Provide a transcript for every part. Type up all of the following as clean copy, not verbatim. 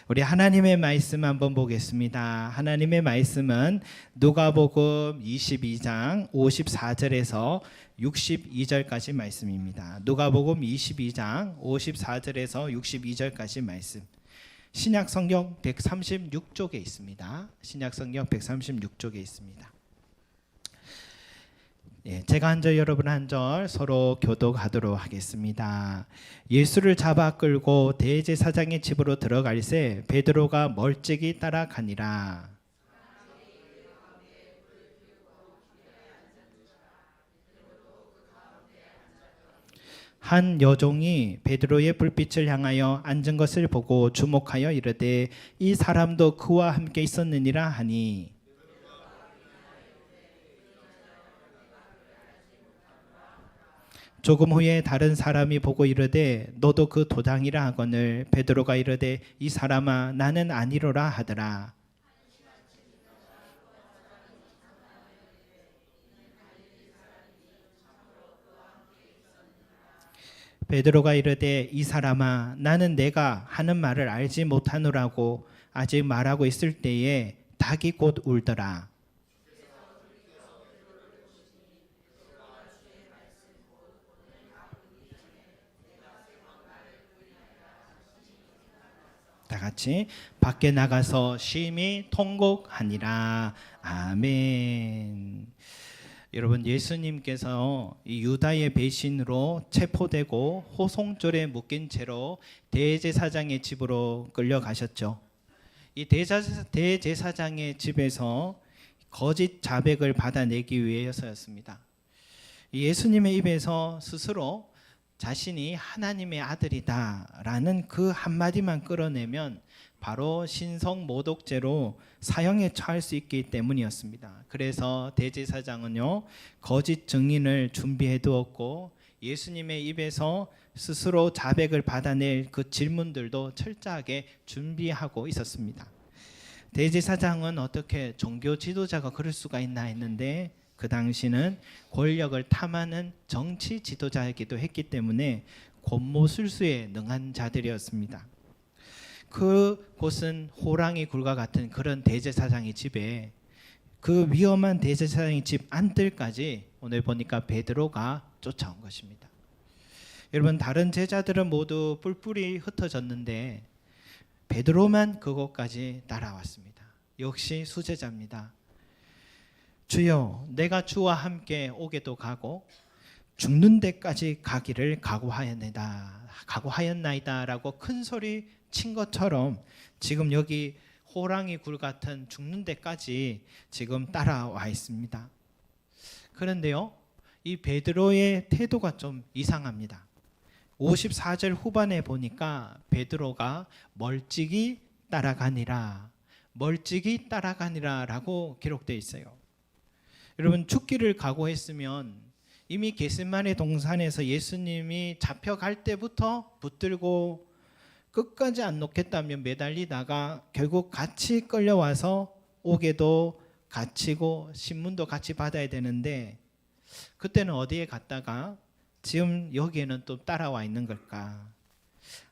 우리 하나님의 말씀 한번 보겠습니다. 하나님의 말씀은 누가복음 22장 54절에서 62절까지 말씀입니다. 누가복음 22장 54절에서 62절까지 말씀. 신약 성경 136쪽에 있습니다. 신약 성경 136쪽에 있습니다. 제가 한 절 여러분 한 절 서로 교독하도록 하겠습니다. 예수를 잡아 끌고 대제사장의 집으로 들어갈새 베드로가 멀찍이 따라가니라. 한 여종이 베드로의 불빛을 향하여 앉은 것을 보고 주목하여 이르되 이 사람도 그와 함께 있었느니라 하니, 조금 후에 다른 사람이 보고 이르되 너도 그 도당이라 하거늘 베드로가 이르되 이 사람아 나는 아니로라 하더라. 베드로가 이르되 이 사람아 나는 내가 하는 말을 알지 못하노라고 아직 말하고 있을 때에 닭이 곧 울더라. 다 같이 밖에 나가서 심히 통곡하니라. 아멘. 여러분, 예수님께서 이 유다의 배신으로 체포되고 호송졸에 묶인 채로 대제사장의 집으로 끌려가셨죠. 이 대제사장의 집에서 거짓 자백을 받아내기 위해서였습니다. 예수님의 입에서 스스로 자신이 하나님의 아들이다라는 그 한마디만 끌어내면 바로 신성모독죄로 사형에 처할 수 있기 때문이었습니다. 그래서 대제사장은요 거짓 증인을 준비해 두었고 예수님의 입에서 스스로 자백을 받아낼 그 질문들도 철저하게 준비하고 있었습니다. 대제사장은 어떻게 종교 지도자가 그럴 수가 있나 했는데 그 당시는 권력을 탐하는 정치 지도자이기도 했기 때문에 권모술수에 능한 자들이었습니다. 그 곳은 호랑이 굴과 같은 그런 대제사장의 집에 그 위험한 대제사장의 집 안뜰까지 오늘 보니까 베드로가 쫓아온 것입니다. 여러분, 다른 제자들은 모두 뿔뿔이 흩어졌는데 베드로만 그곳까지 따라왔습니다. 역시 수제자입니다. 주여, 내가 주와 함께 오게도 가고 죽는 데까지 가기를 각오하였나이다 라고 큰 소리 친 것처럼 지금 여기 호랑이 굴 같은 죽는 데까지 지금 따라와 있습니다. 그런데요, 이 베드로의 태도가 좀 이상합니다. 54절 후반에 보니까 베드로가 멀찍이 따라가니라 라고 기록되어 있어요. 여러분, 죽기를 각오했으면 이미 겟세마네 동산에서 예수님이 잡혀갈 때부터 붙들고 끝까지 안 놓겠다며 매달리다가 결국 같이 끌려와서 옥에도 갇히고 신문도 같이 받아야 되는데 그때는 어디에 갔다가 지금 여기에는 또 따라와 있는 걸까?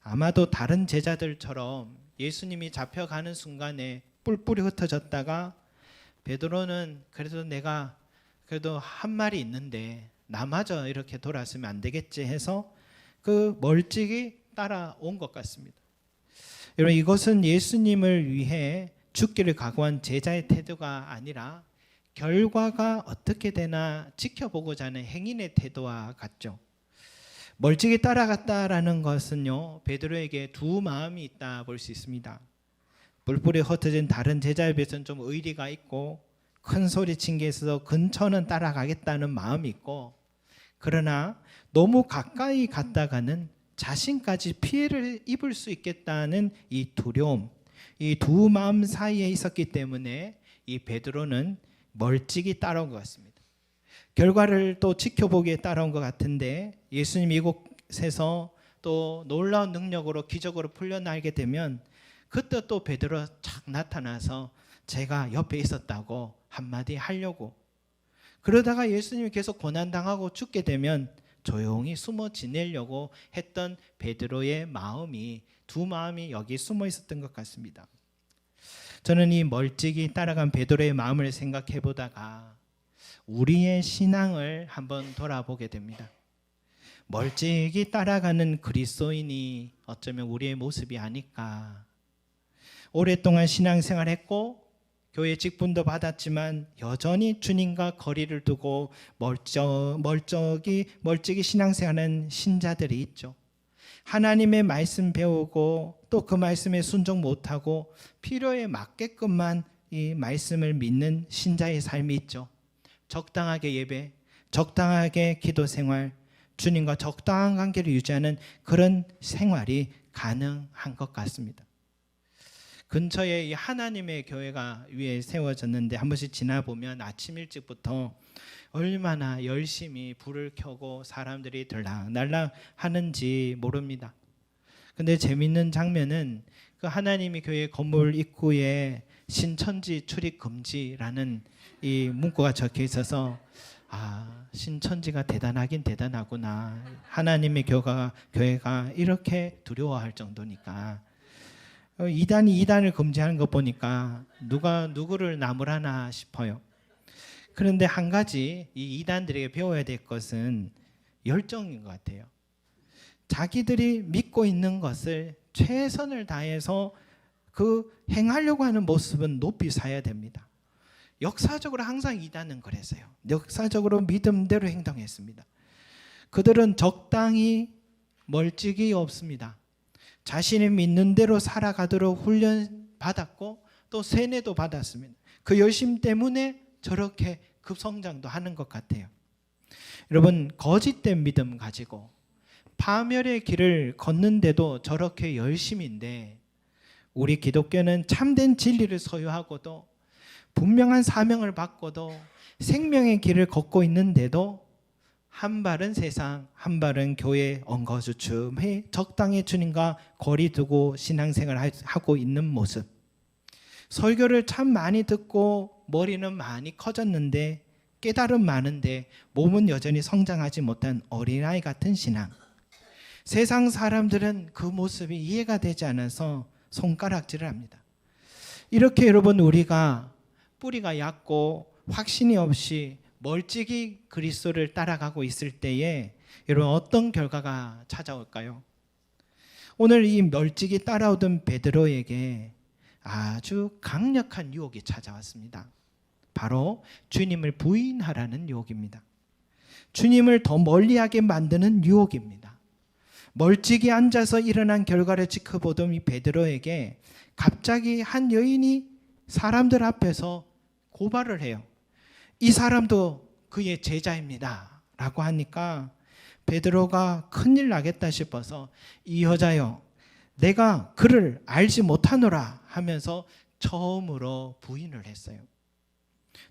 아마도 다른 제자들처럼 예수님이 잡혀가는 순간에 뿔뿔이 흩어졌다가 베드로는 내가 그래도 한 말이 있는데 나마저 이렇게 돌아서면 안 되겠지 해서 그 멀찍이 따라온 것 같습니다. 여러분, 이것은 예수님을 위해 죽기를 각오한 제자의 태도가 아니라 결과가 어떻게 되나 지켜보고자 하는 행인의 태도와 같죠. 멀찍이 따라갔다라는 것은요 베드로에게 두 마음이 있다 볼 수 있습니다. 뿔뿔이 흩어진 다른 제자에 비해서는 좀 의리가 있고 큰 소리 친 게 있어서 근처는 따라가겠다는 마음이 있고, 그러나 너무 가까이 갔다가는 자신까지 피해를 입을 수 있겠다는 이 두려움, 이 두 마음 사이에 있었기 때문에 이 베드로는 멀찍이 따라온 것 같습니다. 결과를 또 지켜보기에 따라온 것 같은데 예수님이 이곳에서 또 놀라운 능력으로 기적으로 풀려나게 되면 그때 또 베드로가 착 나타나서 제가 옆에 있었다고 한마디 하려고, 그러다가 예수님이 계속 고난당하고 죽게 되면 조용히 숨어 지내려고 했던 베드로의 마음이, 두 마음이 여기 숨어 있었던 것 같습니다. 저는 이 멀찍이 따라간 베드로의 마음을 생각해 보다가 우리의 신앙을 한번 돌아보게 됩니다. 멀찍이 따라가는 그리스도인이 어쩌면 우리의 모습이 아닐까. 오랫동안 신앙생활했고 교회 직분도 받았지만 여전히 주님과 거리를 두고 멀찍이 신앙생활하는 신자들이 있죠. 하나님의 말씀 배우고 또 그 말씀에 순종 못하고 필요에 맞게끔만 이 말씀을 믿는 신자의 삶이 있죠. 적당하게 예배, 적당하게 기도 생활, 주님과 적당한 관계를 유지하는 그런 생활이 가능한 것 같습니다. 근처에 이 하나님의 교회가 위에 세워졌는데 한 번씩 지나보면 아침 일찍부터 얼마나 열심히 불을 켜고 사람들이 들락날락 하는지 모릅니다. 근데 재밌는 장면은 그 하나님의 교회 건물 입구에 신천지 출입 금지라는 이 문구가 적혀 있어서 신천지가 대단하긴 대단하구나. 하나님의 교회가 이렇게 두려워할 정도니까. 이단이 이단을 금지하는 거 보니까 누가 누구를 나무라나 싶어요. 그런데 한 가지 이 이단들에게 배워야 될 것은 열정인 것 같아요. 자기들이 믿고 있는 것을 최선을 다해서 그 행하려고 하는 모습은 높이 사야 됩니다. 역사적으로 항상 이단은 그랬어요. 역사적으로 믿음대로 행동했습니다. 그들은 적당히 멀찍이 없습니다. 자신이 믿는 대로 살아가도록 훈련받았고 또 세뇌도 받았습니다. 그 열심 때문에 저렇게 급성장도 하는 것 같아요. 여러분, 거짓된 믿음 가지고 파멸의 길을 걷는데도 저렇게 열심인데, 우리 기독교는 참된 진리를 소유하고도 분명한 사명을 받고도 생명의 길을 걷고 있는데도 한 발은 세상, 한 발은 교회 엉거주춤해 적당히 주님과 거리 두고 신앙생활을 하고 있는 모습. 설교를 참 많이 듣고 머리는 많이 커졌는데 깨달음 많은데 몸은 여전히 성장하지 못한 어린아이 같은 신앙. 세상 사람들은 그 모습이 이해가 되지 않아서 손가락질을 합니다. 이렇게 여러분, 우리가 뿌리가 얕고 확신이 없이 멀찍이 그리스도를 따라가고 있을 때에 여러분, 어떤 결과가 찾아올까요? 오늘 이 멀찍이 따라오던 베드로에게 아주 강력한 유혹이 찾아왔습니다. 바로 주님을 부인하라는 유혹입니다. 주님을 더 멀리하게 만드는 유혹입니다. 멀찍이 앉아서 일어난 결과를 지켜보던 이 베드로에게 갑자기 한 여인이 사람들 앞에서 고발을 해요. 이 사람도 그의 제자입니다 라고 하니까 베드로가 큰일 나겠다 싶어서 이 여자여, 내가 그를 알지 못하노라 하면서 처음으로 부인을 했어요.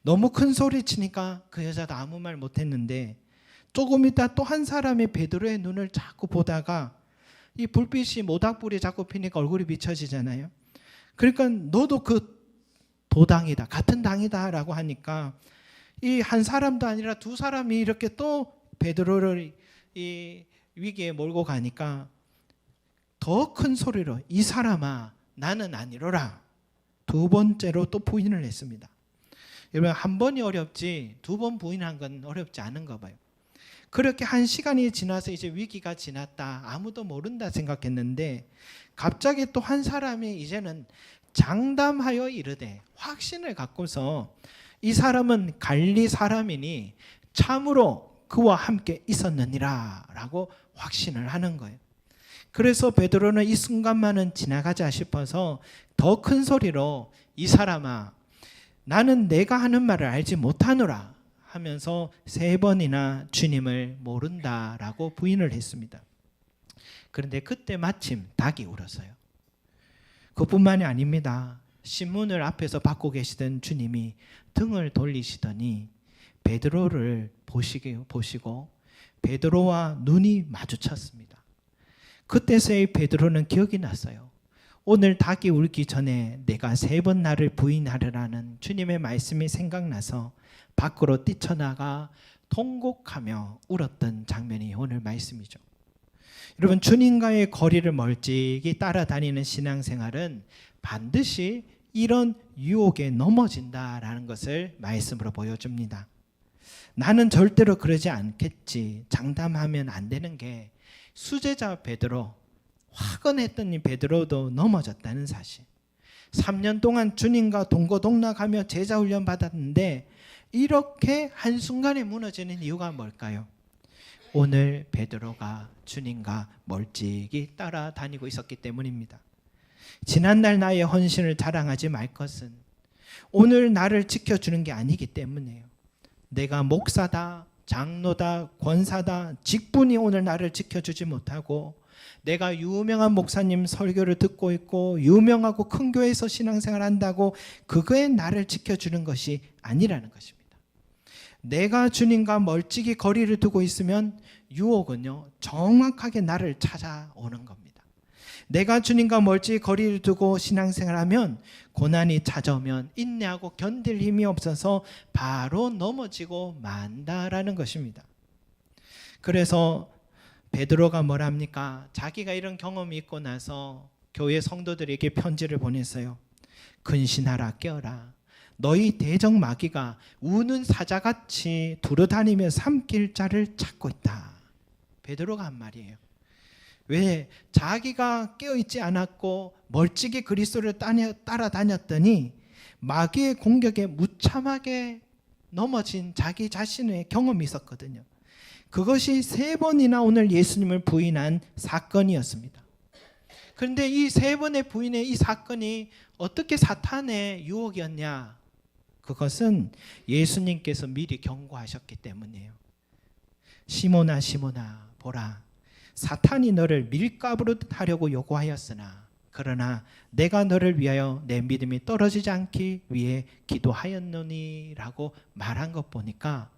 너무 큰 소리 치니까 그 여자도 아무 말 못했는데 조금 있다 또 한 사람이 베드로의 눈을 자꾸 보다가 이 불빛이 모닥불이 자꾸 피니까 얼굴이 비춰지잖아요. 그러니까 너도 그 도당이다, 같은 당이다 라고 하니까 이 한 사람도 아니라 두 사람이 이렇게 또 베드로를 이 위기에 몰고 가니까 더 큰 소리로 이 사람아 나는 아니로라, 두 번째로 또 부인을 했습니다. 여러분, 한 번이 어렵지 두 번 부인한 건 어렵지 않은가 봐요. 그렇게 한 시간이 지나서 이제 위기가 지났다, 아무도 모른다 생각했는데 갑자기 또 한 사람이 이제는 장담하여 이르되, 확신을 갖고서 이 사람은 갈리 사람이니 참으로 그와 함께 있었느니라 라고 확신을 하는 거예요. 그래서 베드로는 이 순간만은 지나가자 싶어서 더 큰 소리로 이 사람아 나는 내가 하는 말을 알지 못하노라 하면서 3번이나 주님을 모른다라고 부인을 했습니다. 그런데 그때 마침 닭이 울었어요. 그뿐만이 아닙니다. 신문을 앞에서 받고 계시던 주님이 등을 돌리시더니 베드로를 보시고 베드로와 눈이 마주쳤습니다. 그때서야 베드로는 기억이 났어요. 오늘 닭이 울기 전에 내가 3번 나를 부인하리라는 주님의 말씀이 생각나서 밖으로 뛰쳐나가 통곡하며 울었던 장면이 오늘 말씀이죠. 여러분, 주님과의 거리를 멀찍이 따라다니는 신앙생활은 반드시 이런 유혹에 넘어진다라는 것을 말씀으로 보여줍니다. 나는 절대로 그러지 않겠지, 장담하면 안 되는 게 수제자 베드로, 화건했던 이 베드로도 넘어졌다는 사실. 3년 동안 주님과 동고동락하며 제자 훈련 받았는데 이렇게 한순간에 무너지는 이유가 뭘까요? 오늘 베드로가 주님과 멀찍이 따라다니고 있었기 때문입니다. 지난날 나의 헌신을 자랑하지 말 것은 오늘 나를 지켜주는 게 아니기 때문이에요. 내가 목사다, 장로다, 권사다, 직분이 오늘 나를 지켜주지 못하고 내가 유명한 목사님 설교를 듣고 있고 유명하고 큰 교회에서 신앙생활 한다고 그거에 나를 지켜주는 것이 아니라는 것입니다. 내가 주님과 멀찍이 거리를 두고 있으면 유혹은요, 정확하게 나를 찾아오는 겁니다. 내가 주님과 멀찍이 거리를 두고 신앙생활하면 고난이 찾아오면 인내하고 견딜 힘이 없어서 바로 넘어지고 만다라는 것입니다. 그래서 베드로가 뭐랍니까? 자기가 이런 경험이 있고 나서 교회 성도들에게 편지를 보냈어요. 근신하라, 깨어라. 너희 대적 마귀가 우는 사자같이 두루다니며 삼킬 자를 찾고 있다. 베드로가 한 말이에요. 왜? 자기가 깨어있지 않았고 멀찍이 그리스도를 따라다녔더니 마귀의 공격에 무참하게 넘어진 자기 자신의 경험이 있었거든요. 그것이 3번이나 오늘 예수님을 부인한 사건이었습니다. 그런데 이 3번의 부인의 이 사건이 어떻게 사탄의 유혹이었냐? 그것은 예수님께서 미리 경고하셨기 때문이에요. 시몬아, 시몬아, 보라. 사탄이 너를 밀가부로 하려고 요구하였으나 그러나 내가 너를 위하여 내 믿음이 떨어지지 않기 위해 기도하였노니 라고 말한 것 보니까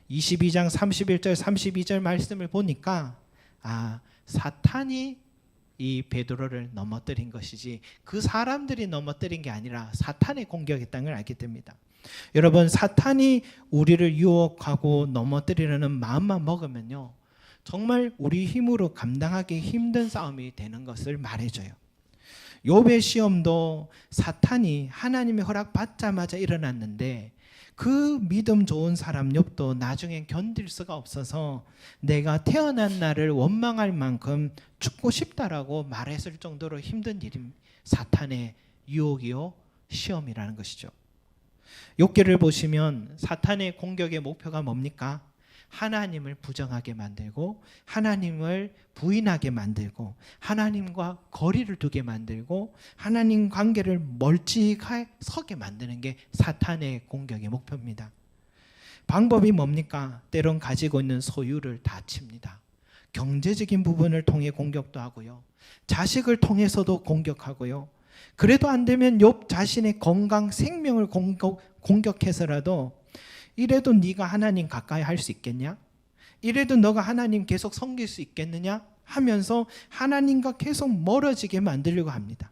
22장 31절 32절 말씀을 보니까 사탄이 이 베드로를 넘어뜨린 것이지 그 사람들이 넘어뜨린 게 아니라 사탄의 공격이었다는 걸 알게 됩니다. 여러분, 사탄이 우리를 유혹하고 넘어뜨리려는 마음만 먹으면요, 정말 우리 힘으로 감당하기 힘든 싸움이 되는 것을 말해줘요. 욥의 시험도 사탄이 하나님의 허락 받자마자 일어났는데 그 믿음 좋은 사람 욥도 나중엔 견딜 수가 없어서 내가 태어난 날을 원망할 만큼 죽고 싶다라고 말했을 정도로 힘든 일이 사탄의 유혹이요, 시험이라는 것이죠. 욥기를 보시면 사탄의 공격의 목표가 뭡니까? 하나님을 부정하게 만들고 하나님을 부인하게 만들고 하나님과 거리를 두게 만들고 하나님 관계를 멀찍하게 서게 만드는 게 사탄의 공격의 목표입니다. 방법이 뭡니까? 때론 가지고 있는 소유를 다칩니다. 경제적인 부분을 통해 공격도 하고요, 자식을 통해서도 공격하고요, 그래도 안 되면 욥 자신의 건강, 생명을 공격해서라도 이래도 네가 하나님 가까이 할 수 있겠냐? 이래도 너가 하나님 계속 섬길 수 있겠느냐? 하면서 하나님과 계속 멀어지게 만들려고 합니다.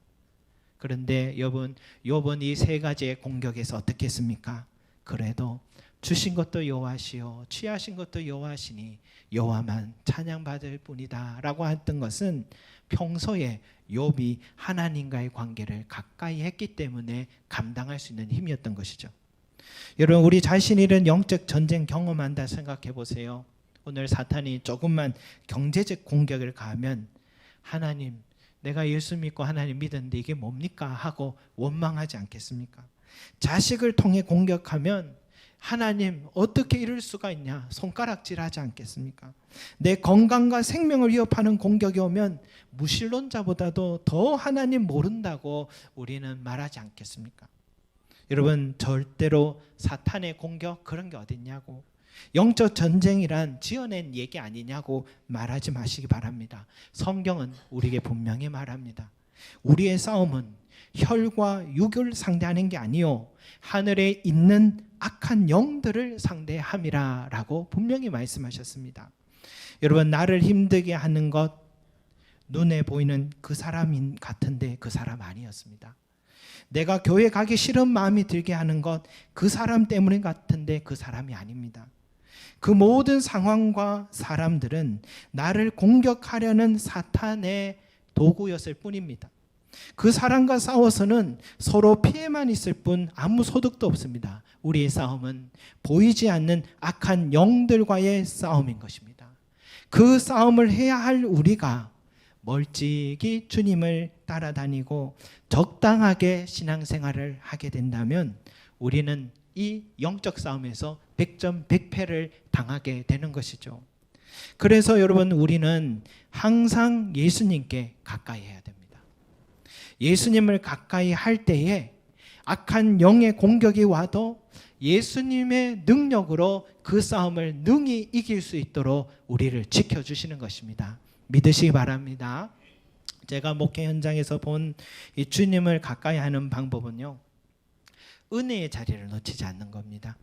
그런데 욥은 이 3가지의 공격에서 어떻게 했습니까? 그래도 주신 것도 여호와시요 취하신 것도 여호와시니 여호와만 찬양받을 뿐이다 라고 했던 것은 평소에 욥이 하나님과의 관계를 가까이 했기 때문에 감당할 수 있는 힘이었던 것이죠. 여러분, 우리 자신이 이런 영적 전쟁 경험한다 생각해 보세요. 오늘 사탄이 조금만 경제적 공격을 가하면 하나님, 내가 예수 믿고 하나님 믿었는데 이게 뭡니까? 하고 원망하지 않겠습니까? 자식을 통해 공격하면 하나님 어떻게 이럴 수가 있냐? 손가락질하지 않겠습니까? 내 건강과 생명을 위협하는 공격이 오면 무신론자보다도 더 하나님 모른다고 우리는 말하지 않겠습니까? 여러분, 절대로 사탄의 공격 그런 게 어딨냐고, 영적 전쟁이란 지어낸 얘기 아니냐고 말하지 마시기 바랍니다. 성경은 우리에게 분명히 말합니다. 우리의 싸움은 혈과 육을 상대하는 게 아니요 하늘에 있는 악한 영들을 상대함이라 라고 분명히 말씀하셨습니다. 여러분, 나를 힘들게 하는 것, 눈에 보이는 그 사람 같은데 그 사람 아니었습니다. 내가 교회 가기 싫은 마음이 들게 하는 것, 그 사람 때문에 같은데 그 사람이 아닙니다. 그 모든 상황과 사람들은 나를 공격하려는 사탄의 도구였을 뿐입니다. 그 사람과 싸워서는 서로 피해만 있을 뿐 아무 소득도 없습니다. 우리의 싸움은 보이지 않는 악한 영들과의 싸움인 것입니다. 그 싸움을 해야 할 우리가 멀찍이 주님을 따라다니고 적당하게 신앙생활을 하게 된다면 우리는 이 영적 싸움에서 100점 100패를 당하게 되는 것이죠. 그래서 여러분, 우리는 항상 예수님께 가까이 해야 됩니다. 예수님을 가까이 할 때에 악한 영의 공격이 와도 예수님의 능력으로 그 싸움을 능히 이길 수 있도록 우리를 지켜주시는 것입니다. 믿으시기 바랍니다. 제가 목회 현장에서 본 이 주님을 가까이 하는 방법은요, 은혜의 자리를 놓치지 않는 겁니다.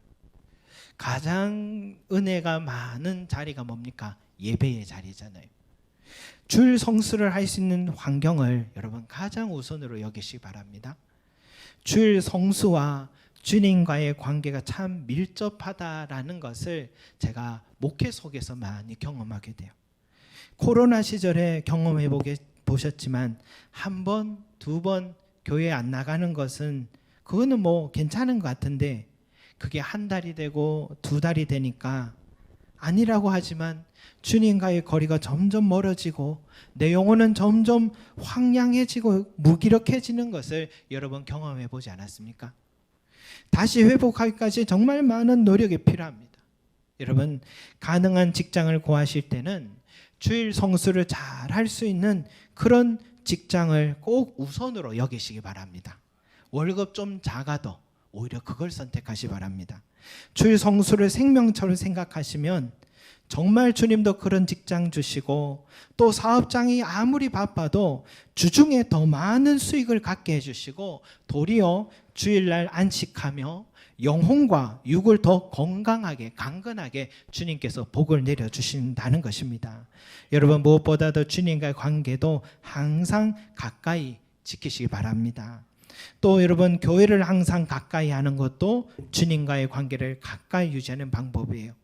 가장 은혜가 많은 자리가 뭡니까? 예배의 자리잖아요. 줄 성수를 할 수 있는 환경을 여러분 가장 우선으로 여기시기 바랍니다. 줄 성수와 주님과의 관계가 참 밀접하다라는 것을 제가 목회 속에서 많이 경험하게 돼요. 코로나 시절에 경험해 보셨지만 한 번, 두 번 교회 안 나가는 것은 그거는 뭐 괜찮은 것 같은데 그게 한 달이 되고 두 달이 되니까 아니라고 하지만 주님과의 거리가 점점 멀어지고 내 영혼은 점점 황량해지고 무기력해지는 것을 여러분 경험해 보지 않았습니까? 다시 회복하기까지 정말 많은 노력이 필요합니다. 여러분, 가능한 직장을 구하실 때는 주일 성수를 잘 할 수 있는 그런 직장을 꼭 우선으로 여기시기 바랍니다. 월급 좀 작아도 오히려 그걸 선택하시기 바랍니다. 주일 성수를 생명처럼 생각하시면 정말 주님도 그런 직장 주시고 또 사업장이 아무리 바빠도 주중에 더 많은 수익을 갖게 해주시고 도리어 주일날 안식하며 영혼과 육을 더 건강하게 강건하게 주님께서 복을 내려주신다는 것입니다. 여러분, 무엇보다도 주님과의 관계도 항상 가까이 지키시기 바랍니다. 또 여러분, 교회를 항상 가까이 하는 것도 주님과의 관계를 가까이 유지하는 방법이에요.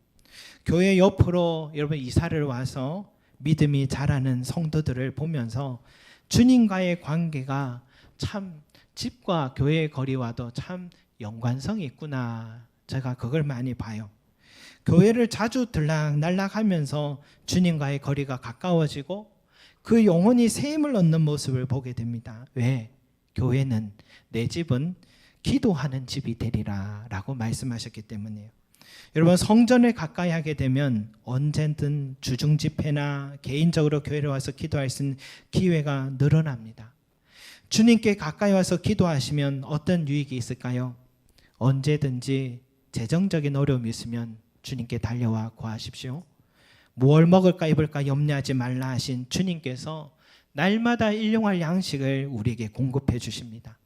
교회 옆으로 여러분 이사를 와서 믿음이 자라는 성도들을 보면서 주님과의 관계가 참 집과 교회의 거리와도 참 연관성이 있구나, 제가 그걸 많이 봐요. 교회를 자주 들락날락하면서 주님과의 거리가 가까워지고 그 영혼이 새 힘을 얻는 모습을 보게 됩니다. 왜? 교회는, 내 집은 기도하는 집이 되리라 라고 말씀하셨기 때문이에요. 여러분, 성전을 가까이 하게 되면 언제든 주중 집회나 개인적으로 교회를 와서 기도할 수 있는 기회가 늘어납니다. 주님께 가까이 와서 기도하시면 어떤 유익이 있을까요? 언제든지 재정적인 어려움이 있으면 주님께 달려와 구하십시오. 무엇 먹을까 입을까 염려하지 말라 하신 주님께서 날마다 일용할 양식을 우리에게 공급해 주십니다.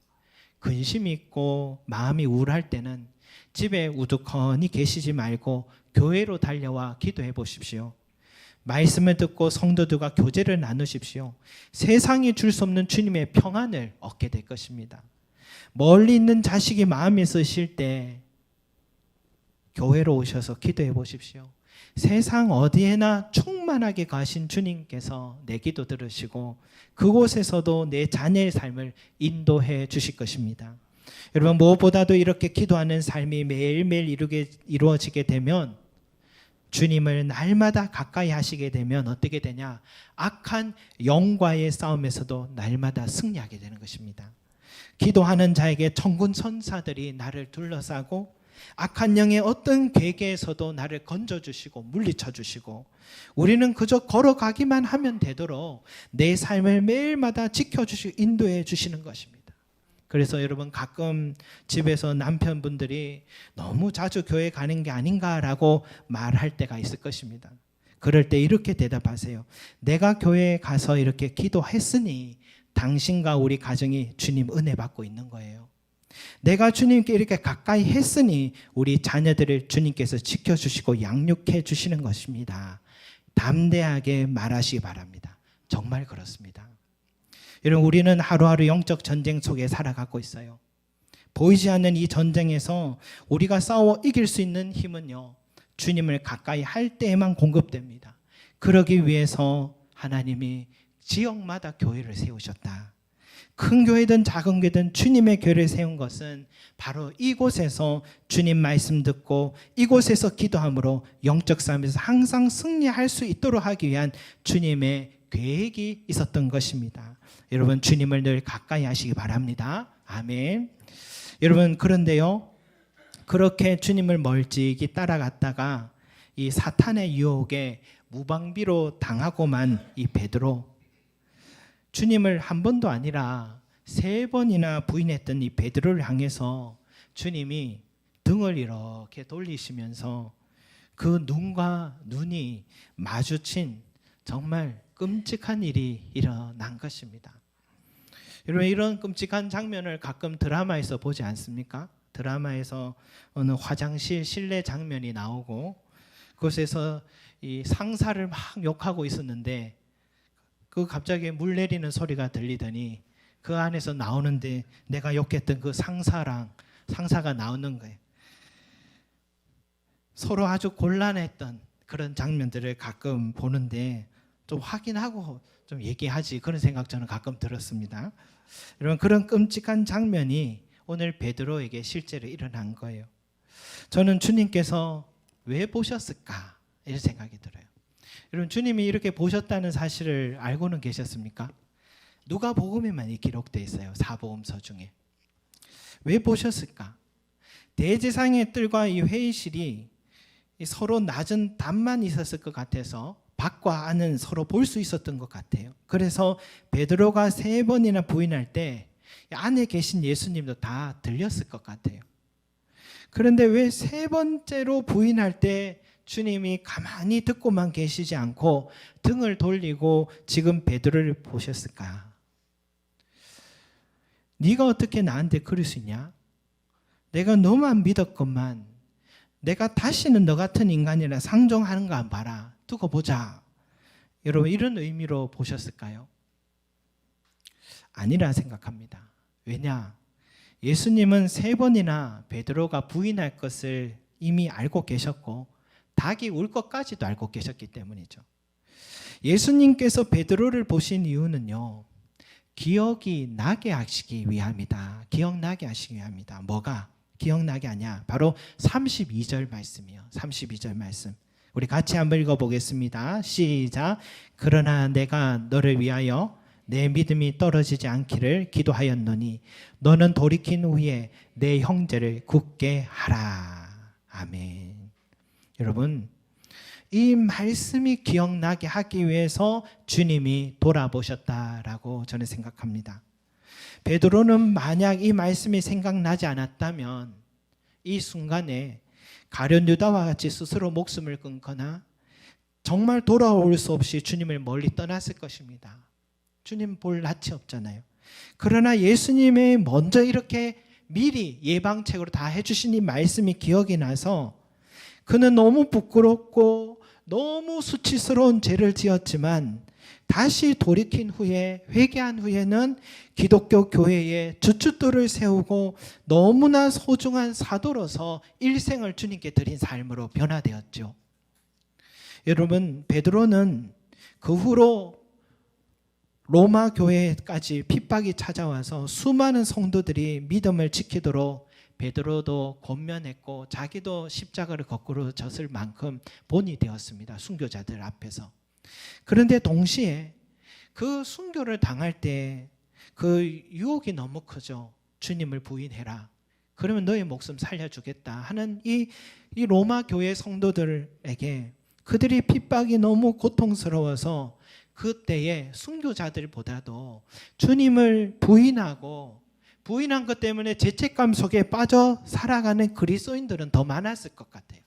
근심이 있고 마음이 우울할 때는 집에 우두커니 계시지 말고 교회로 달려와 기도해 보십시오. 말씀을 듣고 성도들과 교제를 나누십시오. 세상이 줄 수 없는 주님의 평안을 얻게 될 것입니다. 멀리 있는 자식이 마음에 쓰실 때 교회로 오셔서 기도해 보십시오. 세상 어디에나 충만하게 가신 주님께서 내 기도 들으시고 그곳에서도 내 자녀의 삶을 인도해 주실 것입니다. 여러분, 무엇보다도 이렇게 기도하는 삶이 매일매일 이루어지게 되면, 주님을 날마다 가까이 하시게 되면 어떻게 되냐? 악한 영과의 싸움에서도 날마다 승리하게 되는 것입니다. 기도하는 자에게 천군 천사들이 나를 둘러싸고 악한 영의 어떤 괴계에서도 나를 건져주시고 물리쳐주시고, 우리는 그저 걸어가기만 하면 되도록 내 삶을 매일마다 지켜주시고 인도해 주시는 것입니다. 그래서 여러분, 가끔 집에서 남편분들이 너무 자주 교회 가는 게 아닌가라고 말할 때가 있을 것입니다. 그럴 때 이렇게 대답하세요. 내가 교회에 가서 이렇게 기도했으니 당신과 우리 가정이 주님 은혜 받고 있는 거예요. 내가 주님께 이렇게 가까이 했으니 우리 자녀들을 주님께서 지켜주시고 양육해 주시는 것입니다. 담대하게 말하시기 바랍니다. 정말 그렇습니다. 여러분, 우리는 하루하루 영적 전쟁 속에 살아가고 있어요. 보이지 않는 이 전쟁에서 우리가 싸워 이길 수 있는 힘은요, 주님을 가까이 할 때에만 공급됩니다. 그러기 위해서 하나님이 지역마다 교회를 세우셨다. 큰 교회든 작은 교회든 주님의 교회를 세운 것은 바로 이곳에서 주님 말씀 듣고 이곳에서 기도함으로 영적 싸움에서 항상 승리할 수 있도록 하기 위한 주님의 계획이 있었던 것입니다. 여러분, 주님을 늘 가까이 하시기 바랍니다. 아멘. 여러분, 그런데요, 그렇게 주님을 멀찍이 따라갔다가 이 사탄의 유혹에 무방비로 당하고만 이 베드로, 주님을 한 번도 아니라 3번이나 부인했던 이 베드로를 향해서 주님이 등을 이렇게 돌리시면서 그 눈과 눈이 마주친 정말 끔찍한 일이 일어난 것입니다. 여러분, 이런 끔찍한 장면을 가끔 드라마에서 보지 않습니까? 드라마에서 어느 화장실 실내 장면이 나오고 그곳에서 이 상사를 막 욕하고 있었는데 그 갑자기 물 내리는 소리가 들리더니 그 안에서 나오는데 내가 욕했던 그 상사가 나오는 거예요. 서로 아주 곤란했던 그런 장면들을 가끔 보는데 좀 확인하고 좀 얘기하지, 그런 생각 저는 가끔 들었습니다. 여러분, 그런 끔찍한 장면이 오늘 베드로에게 실제로 일어난 거예요. 저는 주님께서 왜 보셨을까 이런 생각이 들어요. 여러분, 주님이 이렇게 보셨다는 사실을 알고는 계셨습니까? 누가복음에만 기록되어 있어요. 사복음서 중에. 왜 보셨을까? 대제사장의 뜰과 이 회의실이 서로 낮은 단만 있었을 것 같아서 밖과 안은 서로 볼 수 있었던 것 같아요. 그래서 베드로가 3번이나 부인할 때 안에 계신 예수님도 다 들렸을 것 같아요. 그런데 왜 3번째로 부인할 때 주님이 가만히 듣고만 계시지 않고 등을 돌리고 지금 베드로를 보셨을까? 네가 어떻게 나한테 그럴 수 있냐? 내가 너만 믿었건만 내가 다시는 너 같은 인간이라 상종하는 거 안 봐라. 두고 보자. 여러분, 이런 의미로 보셨을까요? 아니라 생각합니다. 왜냐? 예수님은 3번이나 베드로가 부인할 것을 이미 알고 계셨고 닭이 울 것까지도 알고 계셨기 때문이죠. 예수님께서 베드로를 보신 이유는요, 기억이 나게 하시기 위함이다. 기억나게 하시기 위함이다. 뭐가 기억나게 하냐? 바로 32절 말씀이요. 32절 말씀. 우리 같이 한번 읽어보겠습니다. 시작. 그러나 내가 너를 위하여 내 믿음이 떨어지지 않기를 기도하였노니 너는 돌이킨 후에 내 형제를 굳게 하라. 아멘. 여러분, 이 말씀이 기억나게 하기 위해서 주님이 돌아보셨다라고 저는 생각합니다. 베드로는 만약 이 말씀이 생각나지 않았다면 이 순간에 가룟 유다와 같이 스스로 목숨을 끊거나 정말 돌아올 수 없이 주님을 멀리 떠났을 것입니다. 주님 볼 낯이 없잖아요. 그러나 예수님이 먼저 이렇게 미리 예방책으로 다 해주신 이 말씀이 기억이 나서 그는 너무 부끄럽고 너무 수치스러운 죄를 지었지만 다시 돌이킨 후에, 회개한 후에는 기독교 교회에 주춧돌을 세우고 너무나 소중한 사도로서 일생을 주님께 드린 삶으로 변화되었죠. 여러분, 베드로는 그 후로 로마 교회까지 핍박이 찾아와서 수많은 성도들이 믿음을 지키도록 베드로도 권면했고 자기도 십자가를 거꾸로 졌을 만큼 본이 되었습니다. 순교자들 앞에서. 그런데 동시에 그 순교를 당할 때 그 유혹이 너무 크죠. 주님을 부인해라. 그러면 너의 목숨 살려주겠다 하는 이 로마 교회 성도들에게 그들이 핍박이 너무 고통스러워서 그때의 순교자들보다도 주님을 부인한 것 때문에 죄책감 속에 빠져 살아가는 그리스도인들은 더 많았을 것 같아요.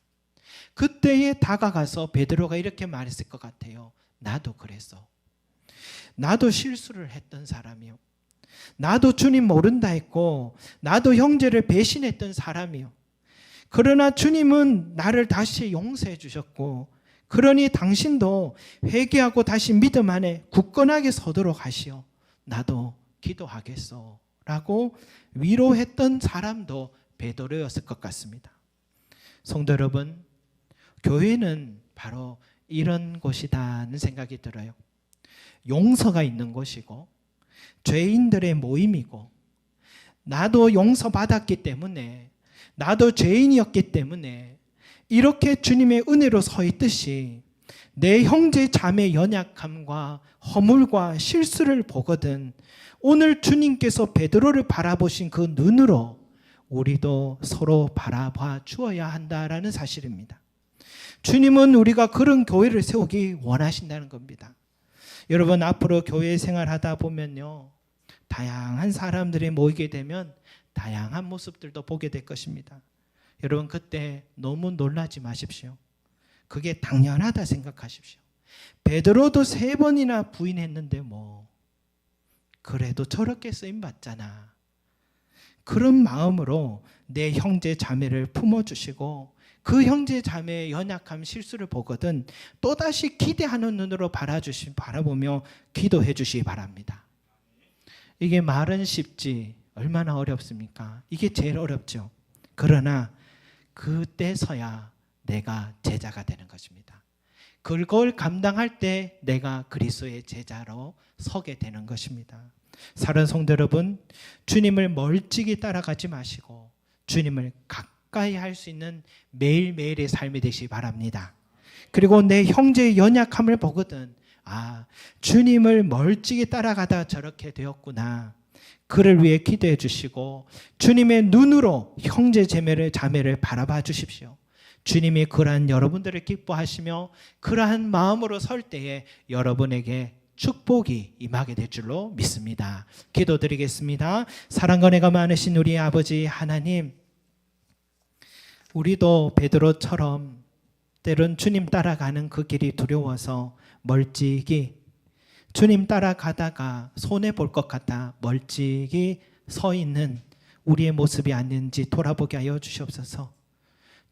그때에 다가가서 베드로가 이렇게 말했을 것 같아요. 나도 그랬어. 나도 실수를 했던 사람이요. 나도 주님 모른다 했고 나도 형제를 배신했던 사람이요. 그러나 주님은 나를 다시 용서해 주셨고 그러니 당신도 회개하고 다시 믿음 안에 굳건하게 서도록 하시오. 나도 기도하겠소. 라고 위로했던 사람도 베드로였을 것 같습니다. 성도 여러분, 교회는 바로 이런 곳이다는 생각이 들어요. 용서가 있는 곳이고 죄인들의 모임이고, 나도 용서받았기 때문에, 나도 죄인이었기 때문에 이렇게 주님의 은혜로 서 있듯이 내 형제 자매 연약함과 허물과 실수를 보거든 오늘 주님께서 베드로를 바라보신 그 눈으로 우리도 서로 바라봐 주어야 한다라는 사실입니다. 주님은 우리가 그런 교회를 세우기 원하신다는 겁니다. 여러분, 앞으로 교회 생활하다 보면요, 다양한 사람들이 모이게 되면 다양한 모습들도 보게 될 것입니다. 여러분, 그때 너무 놀라지 마십시오. 그게 당연하다 생각하십시오. 베드로도 3번이나 부인했는데 뭐 그래도 저렇게 쓰임 받잖아. 그런 마음으로 내 형제 자매를 품어주시고 그 형제 자매의 연약함 실수를 보거든 또다시 기대하는 눈으로 바라보며 기도해 주시기 바랍니다. 이게 말은 쉽지 얼마나 어렵습니까? 이게 제일 어렵죠. 그러나 그때서야 내가 제자가 되는 것입니다. 그걸 감당할 때 내가 그리스도의 제자로 서게 되는 것입니다. 사랑하는 성도 여러분, 주님을 멀찍이 따라가지 마시고 주님을 가까이 할 수 있는 매일매일의 삶이 되시기 바랍니다. 그리고 내 형제의 연약함을 보거든 주님을 멀찍이 따라가다 저렇게 되었구나. 그를 위해 기도해 주시고 주님의 눈으로 형제 자매를 바라봐 주십시오. 주님이 그러한 여러분들을 기뻐하시며 그러한 마음으로 설 때에 여러분에게 축복이 임하게 될 줄로 믿습니다. 기도드리겠습니다. 사랑과 은혜가 많으신 우리 아버지 하나님, 우리도 베드로처럼 때론 주님 따라가는 그 길이 두려워서 멀찍이, 주님 따라가다가 손해볼 것 같아 멀찍이 서 있는 우리의 모습이 아닌지 돌아보게 하여 주시옵소서.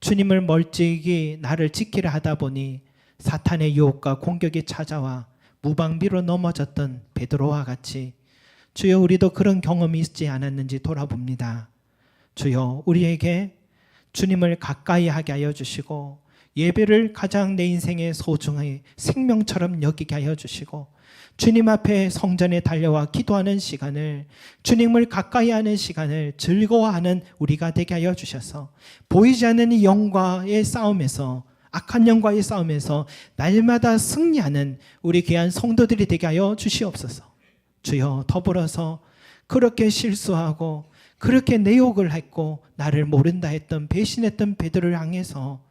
주님을 멀찍이 나를 지키려 하다 보니 사탄의 유혹과 공격이 찾아와 무방비로 넘어졌던 베드로와 같이 주여 우리도 그런 경험이 있지 않았는지 돌아봅니다. 주여 우리에게 주님을 가까이 하게 하여 주시고 예배를 가장 내 인생의 소중한 생명처럼 여기게 하여 주시고 주님 앞에 성전에 달려와 기도하는 시간을, 주님을 가까이 하는 시간을 즐거워하는 우리가 되게 하여 주셔서 보이지 않는 이 영과의 싸움에서, 악한 영과의 싸움에서 날마다 승리하는 우리 귀한 성도들이 되게 하여 주시옵소서. 주여 더불어서 그렇게 실수하고 그렇게 내 욕을 했고 나를 모른다 했던 배신했던 베드로를 향해서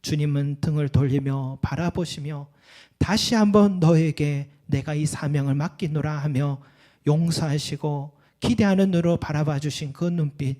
주님은 등을 돌리며 바라보시며 다시 한번 너에게 내가 이 사명을 맡기노라 하며 용서하시고 기대하는 눈으로 바라봐 주신 그 눈빛,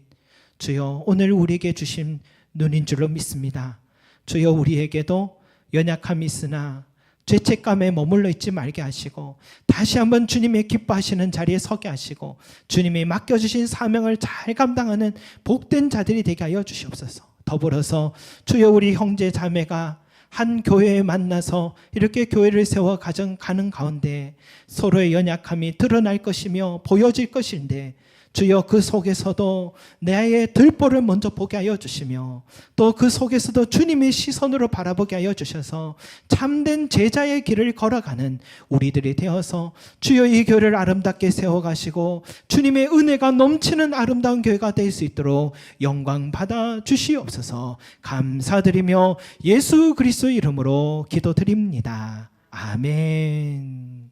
주여 오늘 우리에게 주신 눈인 줄로 믿습니다. 주여 우리에게도 연약함이 있으나 죄책감에 머물러 있지 말게 하시고 다시 한번 주님의 기뻐하시는 자리에 서게 하시고 주님이 맡겨주신 사명을 잘 감당하는 복된 자들이 되게 하여 주시옵소서. 더불어서 주여 우리 형제 자매가 한 교회에 만나서 이렇게 교회를 세워 가는 가운데 서로의 연약함이 드러날 것이며 보여질 것인데 주여 그 속에서도 나의 들보를 먼저 보게 하여 주시며 또 그 속에서도 주님의 시선으로 바라보게 하여 주셔서 참된 제자의 길을 걸어가는 우리들이 되어서 주여 이 교회를 아름답게 세워가시고 주님의 은혜가 넘치는 아름다운 교회가 될 수 있도록 영광 받아 주시옵소서. 감사드리며 예수 그리스도 이름으로 기도드립니다. 아멘.